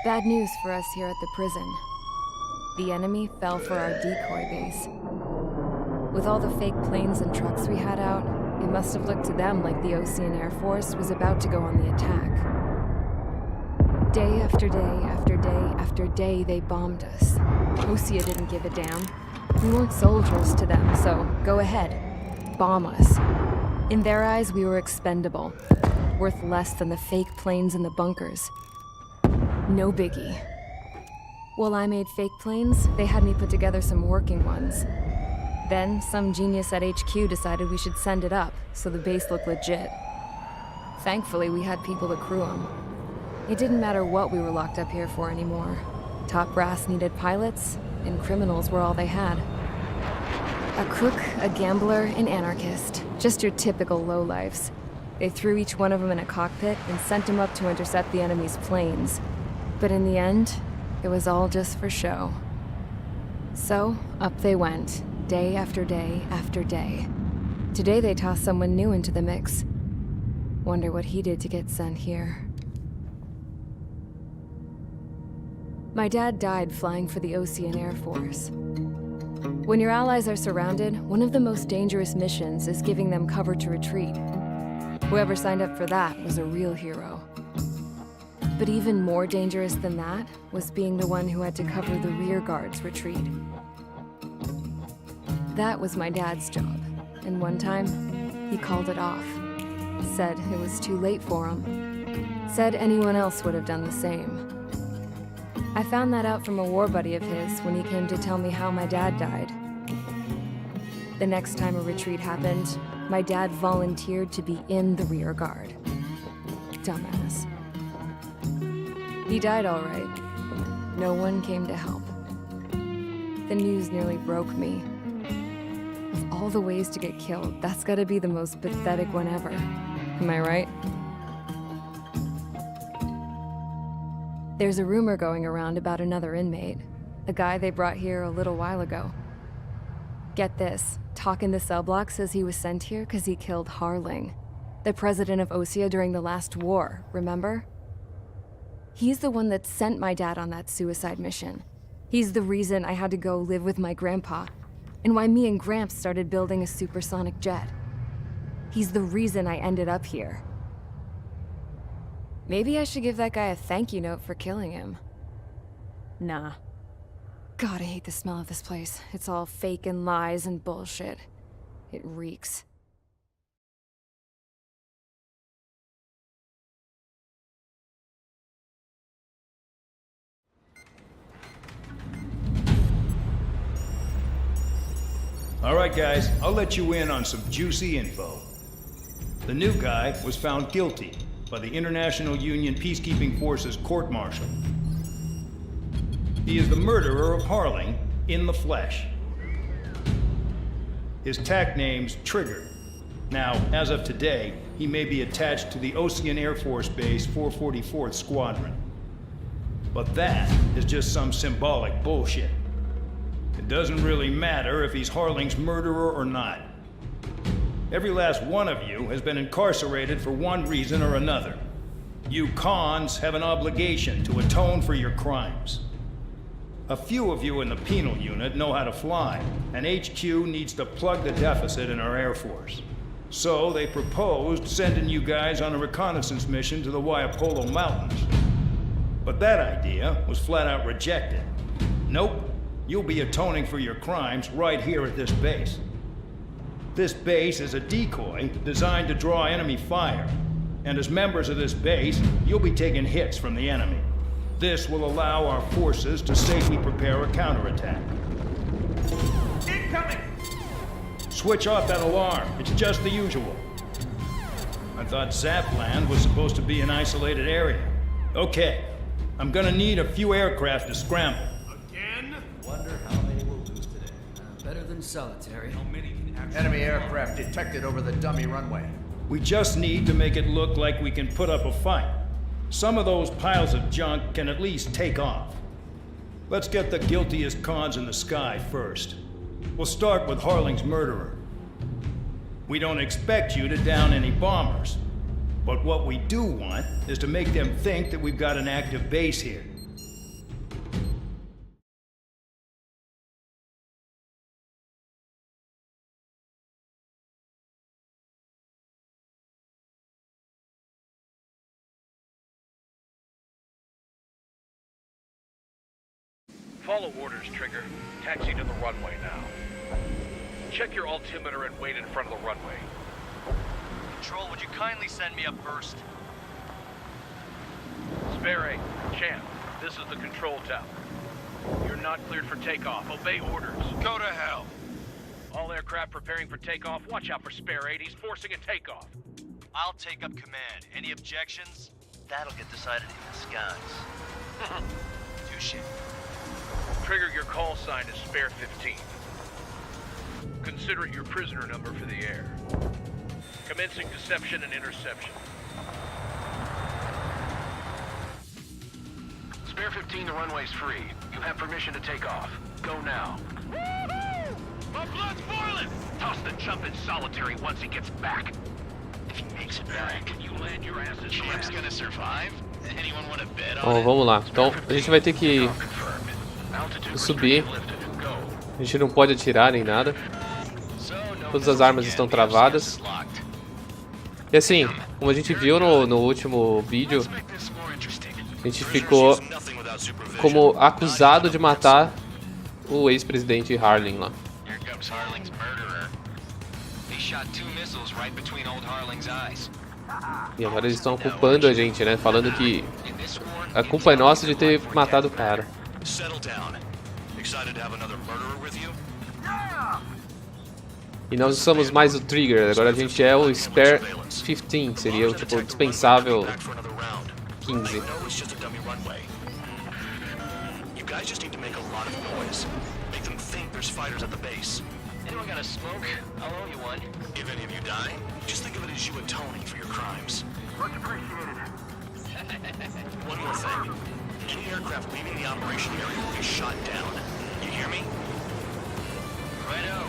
Bad news for us here at the prison. The enemy fell for our decoy base. With all the fake planes and trucks we had out, it must have looked to them like the Ocean Air Force was about to go on the attack. Day after day after day after day, they bombed us. Osea didn't give a damn. We weren't soldiers to them, so go ahead. Bomb us. In their eyes, we were expendable. Worth less than the fake planes in the bunkers. No biggie. While I made fake planes, they had me put together some working ones. Then, some genius at HQ decided we should send it up, so the base looked legit. Thankfully, we had people to crew them. It didn't matter what we were locked up here for anymore. Top brass needed pilots, and criminals were all they had. A crook, a gambler, an anarchist. Just your typical lowlifes. They threw each one of them in a cockpit and sent them up to intercept the enemy's planes. But in the end, it was all just for show. So, up they went, day after day after day. Today they tossed someone new into the mix. Wonder what he did to get sent here. My dad died flying for the Ocean Air Force. When your allies are surrounded, one of the most dangerous missions is giving them cover to retreat. Whoever signed up for that was a real hero. But even more dangerous than that was being the one who had to cover the rear guard's retreat. That was my dad's job, and one time, he called it off. Said it was too late for him. Said anyone else would have done the same. I found that out from a war buddy of his when he came to tell me how my dad died. The next time a retreat happened, my dad volunteered to be in the rear guard. Dumbass. He died all right. No one came to help. The news nearly broke me. Of all the ways to get killed, that's gotta be the most pathetic one ever. Am I right? There's a rumor going around about another inmate. A guy they brought here a little while ago. Get this, Talk in the cell block says he was sent here because he killed Harling, the president of Osea during the last war, remember? He's the one that sent my dad on that suicide mission. He's the reason I had to go live with my grandpa, and why me and Gramps started building a supersonic jet. He's the reason I ended up here. Maybe I should give that guy a thank you note for killing him. Nah. God, I hate the smell of this place. It's all fake and lies and bullshit. It reeks. All right, guys, I'll let you in on some juicy info. The new guy was found guilty by the International Union Peacekeeping Forces court-martial. He is the murderer of Harling in the flesh. His TAC name's Trigger. Now, as of today, he may be attached to the Ocean Air Force Base 444th Squadron. But that is just some symbolic bullshit. It doesn't really matter if he's Harling's murderer or not. Every last one of you has been incarcerated for one reason or another. You cons have an obligation to atone for your crimes. A few of you in the penal unit know how to fly, and HQ needs to plug the deficit in our Air Force. So they proposed sending you guys on a reconnaissance mission to the Waiapolo Mountains. But that idea was flat out rejected. Nope, you'll be atoning for your crimes right here at this base. This base is a decoy designed to draw enemy fire, and as members of this base, you'll be taking hits from the enemy. This will allow our forces to safely prepare a counterattack. Incoming! Switch off that alarm. It's just the usual. I thought Zapland was supposed to be an isolated area. Okay, I'm gonna need a few aircraft to scramble. Again? Wonder how many we'll lose today. Better than solitary. How many can actually... Enemy aircraft detected over the dummy runway. We just need to make it look like we can put up a fight. Some of those piles of junk can at least take off. Let's get the guiltiest cons in the sky first. We'll start with Harling's murderer. We don't expect you to down any bombers, but what we do want is to make them think that we've got an active base here. Follow orders, Trigger. Taxi to the runway now. Check your altimeter and wait in front of the runway. Control, would you kindly send me up first? Spare 8, Champ, this is the control tower. You're not cleared for takeoff. Obey orders. Go to hell. All aircraft preparing for takeoff. Watch out for Spare 8. He's forcing a takeoff. I'll take up command. Any objections? That'll get decided in the skies. Touche. Trigger, your call sign is Spare 15. Consider it your prisoner number for the air. Commencing deception and interception. Spare 15, the runway's free. You have permission to take off. Go now. Woohoo! My blood's boiling! Toss the chump in solitary once he gets back. If he makes it back, you land your ass in Champ's gonna survive? Anyone want to bet on Bom, vamos lá. Então, a gente vai ter que subir. A gente não pode atirar nem nada. Todas as armas estão travadas. E assim, como a gente viu no último vídeo, a gente ficou como acusado de matar o ex-presidente Harling lá. E agora eles estão culpando a gente, né? Falando que a culpa é nossa de ter matado o cara. E nós somos mais o Trigger, agora a gente é o Spare 15, seria o tipo dispensável 15. Guys just need to make a lot of noise. Make them think there's fighters at the base. Anyone got a smoke? I'll owe you one. If any of you die, just think of it as you atoning for your crimes. Much appreciated. One more thing. Any aircraft leaving the operation area will be shot down. You hear me? Righto.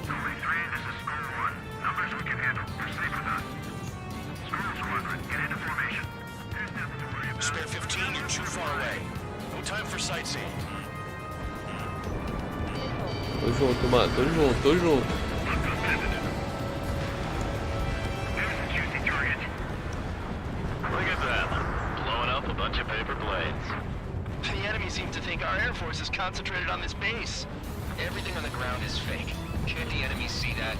23, this is Skull 1. Numbers we can handle. Proceed with us. Skull Squadron, get into formation. There's nothing to worry about. Spare 15, you're too far away. No time for sightseeing. Tô junto, mano. Tô junto, tô junto. Look at that. Blowing up a bunch of paper blades. The enemy seems to think our air force is concentrated on this base. Everything on the ground is fake. Can't the enemy see that?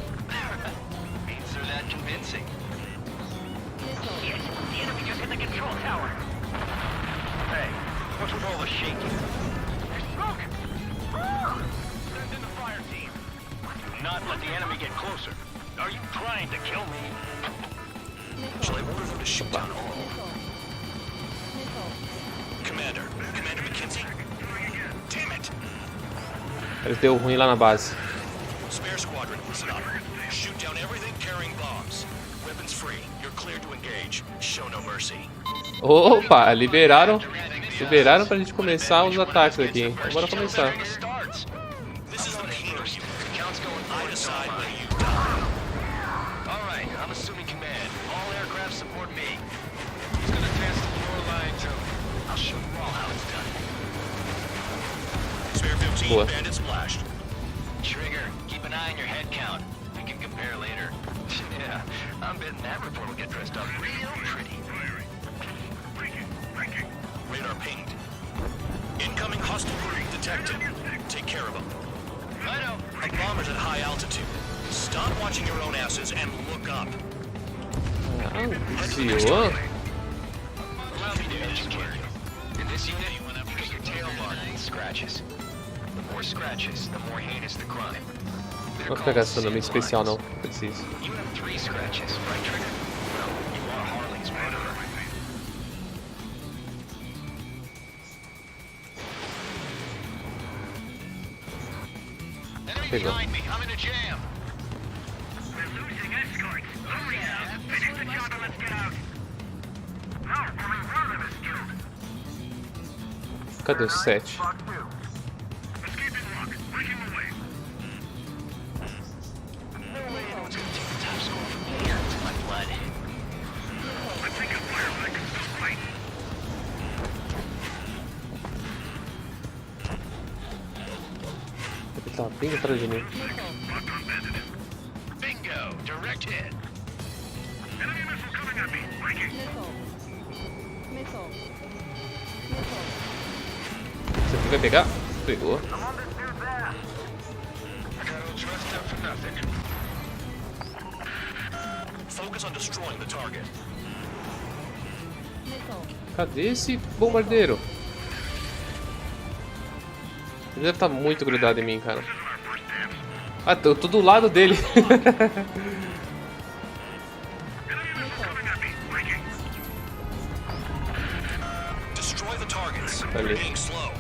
Means they're that convincing. Yes, the enemy just hit the control tower. Hey, what's with all the shaking? There's smoke! Send in the fire team. Do not let the enemy get closer. Are you trying to kill me? Shall I order them to shoot down all? Commander McKenzie? Damn it! Eles deu ruim lá na base. Spare squadron, listen up. Shoot down everything carrying bombs. Weapons free. You're cleared to engage. Show no mercy. Opa, liberaram pra gente começar os ataques aqui, hein? Então, bora começar. This is the main view. I decide where you die. Alright, I'm assuming command. All aircraft support me. He's gonna test the floor line too. I'll show you all how it's done. Spare 15, Boa. bandit splashed. Trigger, keep an eye on your head count. We can compare later. Yeah, I'm betting that report will get dressed up real pretty. Radar pinged. Incoming hostile group detected. Take care of them. Righto. A bomber's at high altitude. Stop watching your own asses and look up. Senhor. Allow me to educate you. In this unit, you get your tail marked with scratches. The more scratches, the more heinous the crime. Não vou pegar esse nome especial não, preciso. You have 3 scratches, right, Trigger? Well, you are Harling's murderer. Enemy Pegou. behind me, I'm in a jam. We're losing escorts. Hurry now. Finish the job and let's get out. No, only one of them is killed. Cadê o 7? Escaping lock. Breaking away. No way anyone's gonna take the top score from me. It's my blood. I think a firefight can still fight. Ele tava bem atrás de mim. Bingo! Direct hit. Enemy missile coming at me. Breaking. Você vai pegar? Pegou. Focus on destroying the target. Cadê esse bombardeiro? Ele deve estar muito grudado em mim, cara. Ah, eu tô do lado dele. Destroy the targets. Ali. Being slow.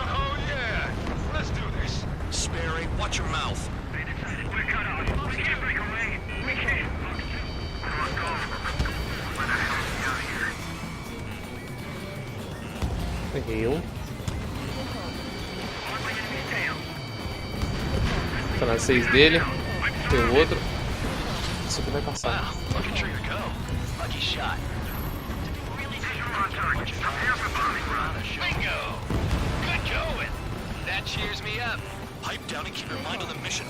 Oh yeah! Let's do this. Sperry, watch your mouth. We're cut off. We can't break away. We can't. Where the hell is he out of here? Peguei um. Tá na 6 dele. Tem o outro. Isso aqui vai passar. Wow, look at Trigger go. Lucky shot. Bingo! Good going! That cheers me up. Pipe down and keep your mind on the mission.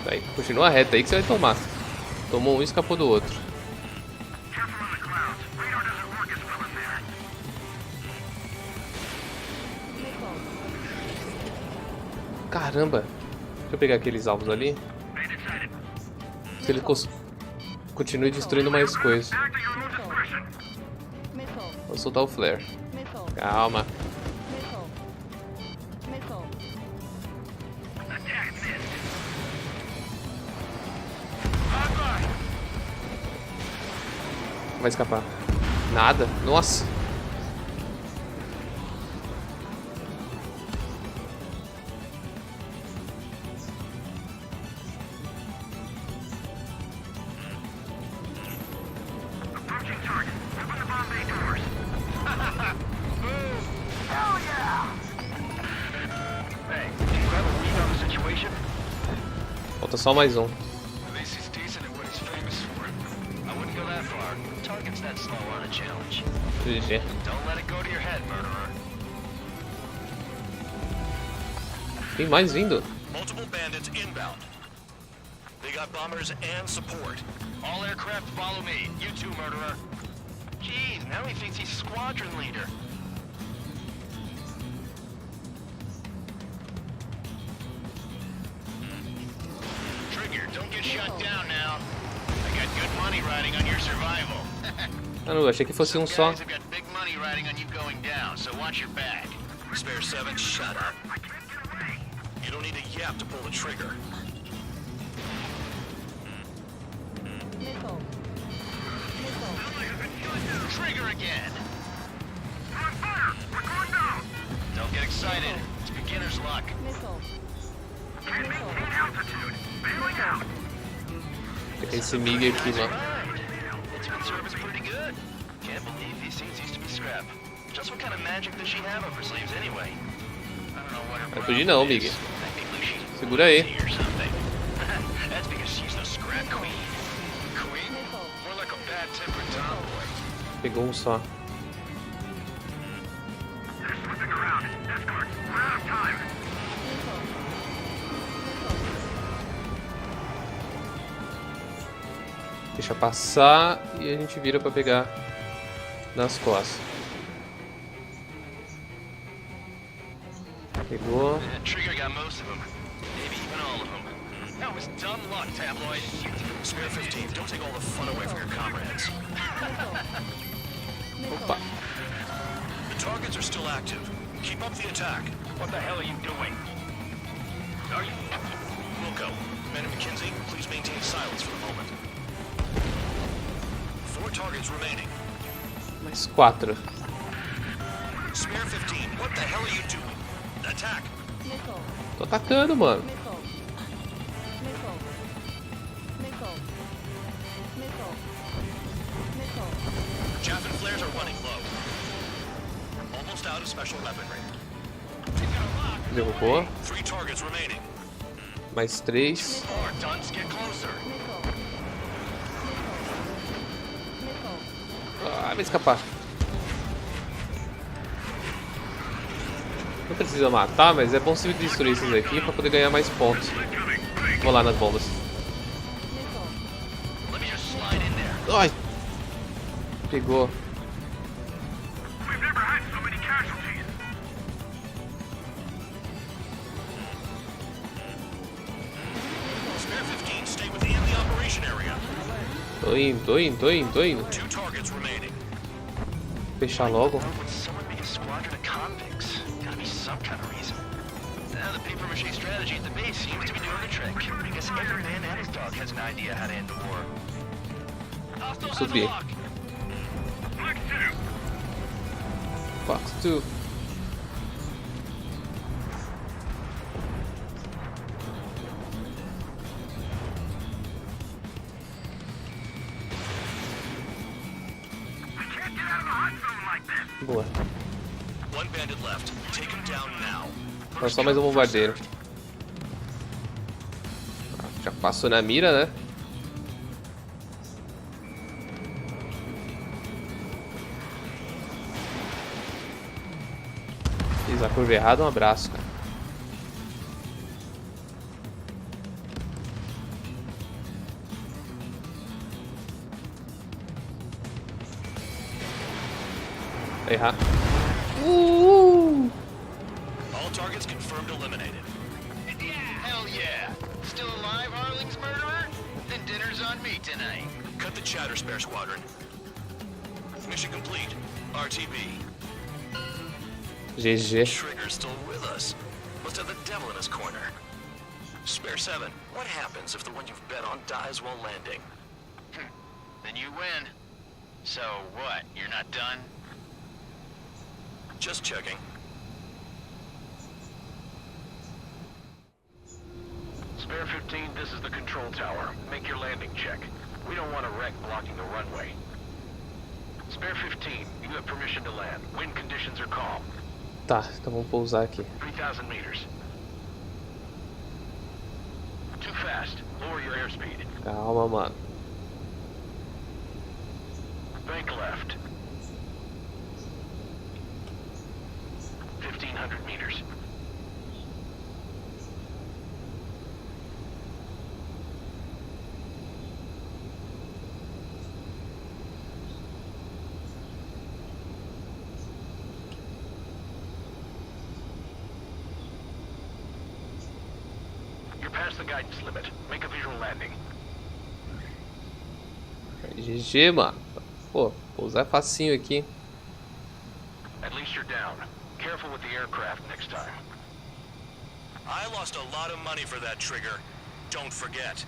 Tá aí, continua reto aí que você vai tomar. Tomou um e escapou do outro. Caramba! Deixa eu pegar aqueles alvos ali. Se ele continue destruindo mais coisas. Vou soltar o flare. Calma. Vai escapar. Nada? Nossa! Falta só mais um. At least he's decent at what he's famous for. I wouldn't go that far. Target's that slow on a challenge. GG. Don't let it go to your head, murderer. Tem mais vindo. Multiple bandits inbound. They got bombers and support. All aircraft follow me. You too, murderer. Jeez, now he thinks he's squadron leader. Trigger, don't get shot down now. I got good money riding on your survival. Ah, não, achei que fosse um só. Guys have got big money riding on you going down, so watch your back. Spare 7, shut up. You don't need a yap to pull the trigger. Trigger again. Don't get excited. It's beginner's luck. Pegar esse MiG aqui, mano. It's been service pretty good. Can't believe these things used to be scrap. Just what kind of magic does she have up her sleeves anyway? I don't know what her Vai fugir não, problem MiG. is. Technically she's Segura aí. or something. That's because she's the scrap queen. Queen? More like a bad-tempered tomboy. Pegou um só. Deixa passar e a gente vira pra pegar nas costas. Pegou. Trigger got most of them. Maybe even all of them. That was dumb luck, tabloid. Spare 15, don't take all the fun away from your comrades. Opa. The targets are still active. Keep up the attack. What the hell are you doing? Are you... Wilco, Commander McKenzie, please maintain silence for the moment. 4 targets remaining. Mais 4. Spare 15, what the hell are you doing? Attack! Tô atacando, mano. Chaff and flares are running low. Almost out of special weaponry. Derrubou. 3 targets remaining. Mais 3. More dunce, get closer. Ah, vai escapar. Não precisa matar, mas é bom se destruir esses aqui pra poder ganhar mais pontos. Vou lá nas bombas. Let me just slide in there. Ai! Pegou. We've never had so many casualties. Spare 15, stay within the operation area. Tô indo. 2 targets remaining. Fechar logo. Would someone make a squadron of convicts? Gotta be some kind of reason. Now the papier-mâché strategy at the base seems to be doing the trick. I guess every man and his dog has an idea how to end a war. Hostile has a Subir. lock. Fox 2. Fox 2. We can't get out of the hot zone like this. Boa. 1 bandit left. Take him down now. Agora só mais um bombardeiro. Já passou na mira, né? Fiz a curva errada, um abraço, cara. Errar. All targets confirmed eliminated. Hell yeah. Still alive, Harling's murderer? Then dinner's on me tonight. Cut the chatter, Spare Squadron. Mission complete. RTB. GG. Trigger's still with us. Must have the devil in his corner. Spare 7, what happens if the one you've bet on dies while landing? Then you win. So what, you're not done? Just checking. Spare 15, this is the control tower. Make your landing check. We don't want a wreck blocking the runway. Spare 15, you have permission to land. Wind conditions are calm. Tá, então vamos pousar aqui. 3,000 meters. Too fast. Lower your airspeed. Calma, mano. Bank left. 1,500 meters. You're past the guidance limit. Make a visual landing. GG, mano. Pô, pousar é facinho aqui. At least you're down. Careful with the aircraft next time. I lost a lot of money for that trigger. Don't forget.